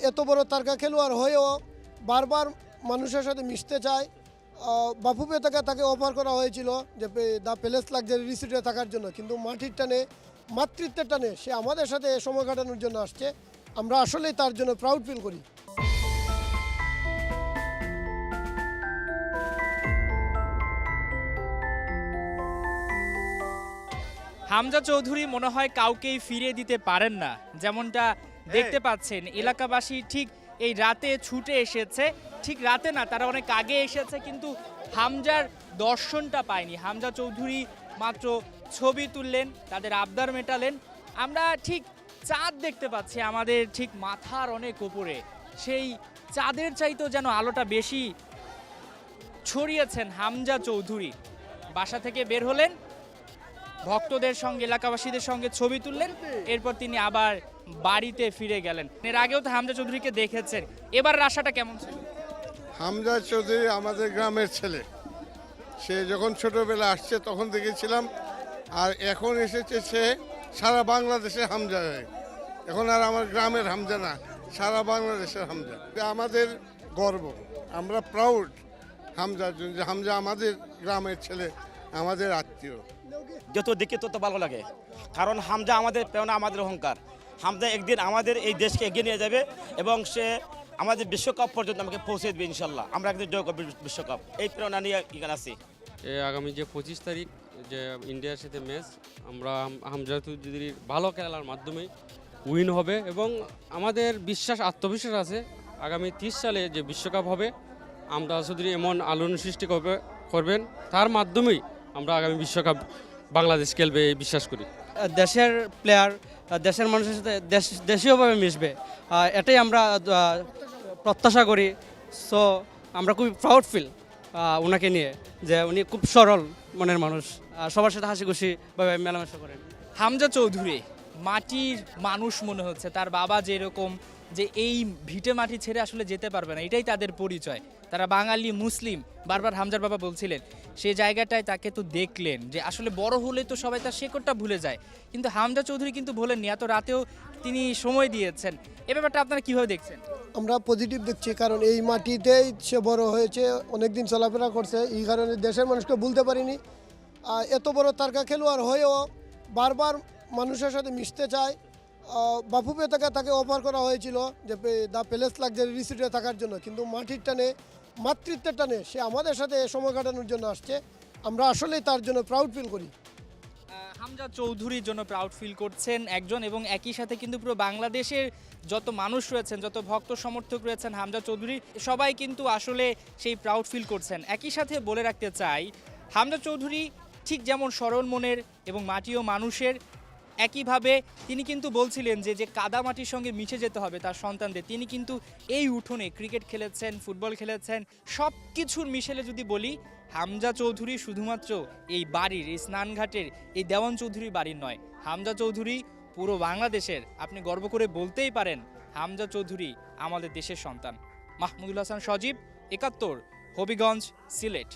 এত বড় তারকা খেলোয়াড় হয়েও বারবার মানুষের সাথে মিশতে চায়। বাফুফে থেকে তাকে অফার করা হয়েছিল যে দ্য প্যালেস লাক্সারি রিসোর্টে থাকার জন্য, কিন্তু মাটির টানে, মাতৃত্বের টানে সে আমাদের সাথে সময় কাটানোর জন্য আসছে। আমরা আসলেই তার জন্য প্রাউড ফিল করি। হামজা চৌধুরী মনে হয় কাউকেই ফিরিয়ে দিতে পারেন না, যেমনটা দেখতে পাচ্ছেন এলাকাবাসী ঠিক এই রাতে ছুটে এসেছে। ঠিক রাতে না, তারা অনেক আগে এসেছে, কিন্তু হামজার দর্শনটা পায়নি। হামজা চৌধুরী মাত্র ছবি তুললেন, তাদের আবদার মেটালেন। আমরা ঠিক চাঁদ দেখতে পাচ্ছি আমাদের ঠিক মাথার অনেক উপরে, সেই চাঁদের চাইতেও যেন আলোটা বেশি ছড়িয়েছেন হামজা চৌধুরী। বাসা থেকে বের হলেন, ভক্তদের সঙ্গে, এলাকাবাসীদের সঙ্গে ছবি তুললেন, এরপর তিনি আবার বাড়িতে ফিরে গেলেন। এর আগেও তো হামজা চৌধুরীকে দেখেছেন, এবার আশাটা কেমন ছিল? হামজা চৌধুরী আমাদের গ্রামের ছেলে, সে যখন ছোটবেলা আসছে তখন দেখেছিলাম, আর এখন এসেছে সে সারা বাংলাদেশে হামজা হয়ে। এখন আর আমার গ্রামের হামজা না, সারা বাংলাদেশের হামজা। আমাদের গর্ব, আমরা প্রাউড হামজার জন্য, যে হামজা আমাদের গ্রামের ছেলে, আমাদের আত্মীয়। যত দেখি তত ভালো লাগে, কারণ হামজা আমাদের প্রেরণা, আমাদের অহংকার। হামজা একদিন আমাদের এই দেশকে এগিয়ে নিয়ে যাবে এবং সে আমাদের বিশ্বকাপ পর্যন্ত আমাকে পৌঁছে দেবে ইনশাল্লাহ। আমরা একদিন জয় করবো বিশ্বকাপ, এই প্রেরণা নিয়ে এখানে আছি। আগামী যে 25 তারিখ যে ইন্ডিয়ার সাথে ম্যাচ, আমরা হামজা চৌধুরীর ভালো খেলার মাধ্যমে উইন হবে এবং আমাদের বিশ্বাস, আত্মবিশ্বাস আছে আগামী 30 সালে যে বিশ্বকাপ হবে, হামজা চৌধুরী এমন আলোড়ন সৃষ্টি করবেন, তার মাধ্যমেই আমরা আগামী বিশ্বকাপ বাংলাদেশ খেলবে এই বিশ্বাস করি। দেশের প্লেয়ার দেশের মানুষের সাথে দেশীয়ভাবে মিশবে, এটাই আমরা প্রত্যাশা করি। সো আমরা খুবই প্রাউড ফিল ওনাকে নিয়ে, যে উনি খুব সরল মনের মানুষ, সবার সাথে হাসি খুশিভাবে মেলামেশা করেন। হামজা চৌধুরী মাটির মানুষ মনে হচ্ছে, তার বাবা যেরকম, যে এই ভিটে মাটি ছেড়ে আসলে যেতে পারবে না, এটাই তাদের পরিচয়। তারা বাঙালি মুসলিম, বারবার হামজার বাবা বলছিলেন। সেই জায়গাটায় তাকে তো দেখলেন যে আসলে বড় হলে তো সবাই তার শেকড়টা ভুলে যায়, কিন্তু হামজা চৌধুরী কিন্তু ভোলেননি, এত রাতেও তিনি সময় দিয়েছেন। এ ব্যাপারটা আপনারা কীভাবে দেখছেন? আমরা পজিটিভ দেখছি, কারণ এই মাটিতেই সে বড় হয়েছে, অনেকদিন চলাফেরা করছে, এই কারণে দেশের মানুষকে ভুলতে পারিনি। এত বড় তারকা খেলোয়াড় হয়েও বারবার মানুষের সাথে মিশতে চায়। বাফুফে থেকে তাকে অফার করা হয়েছিল যে দ্য প্যালেস লাক্সারি রিসোর্টে থাকার জন্য, কিন্তু মাটির টানে, মাতৃত্বের টানে সে আমাদের সাথে সময় কাটানোর জন্য আসছে। আমরা আসলেই তার জন্য প্রাউড ফিল করি। হামজা চৌধুরীর জন্য প্রাউড ফিল করছেন একজন, এবং একই সাথে কিন্তু পুরো বাংলাদেশের যত মানুষ রয়েছেন, যত ভক্ত সমর্থক রয়েছেন হামজা চৌধুরী, সবাই কিন্তু আসলে সেই প্রাউড ফিল করছেন। একই সাথে বলে রাখতে চাই, হামজা চৌধুরী ঠিক যেমন সরল মনের এবং মাটিও মানুষের, একইভাবে তিনি কিন্তু বলছিলেন যে কাদামাটির সঙ্গে মিশে যেতে হবে তার সন্তানদের। তিনি কিন্তু এই উঠোনে ক্রিকেট খেলেছেন, ফুটবল খেলেছেন, সব কিছুর মিশেলে যদি বলি, হামজা চৌধুরী শুধুমাত্র এই বাড়ির, এই স্নানঘাটের, এই দেওয়ান চৌধুরী বাড়ির নয়, হামজা চৌধুরী পুরো বাংলাদেশের। আপনি গর্ব করে বলতেই পারেন হামজা চৌধুরী আমাদের দেশের সন্তান। মাহমুদুল হাসান সজীব, ৭১, হবিগঞ্জ, সিলেট।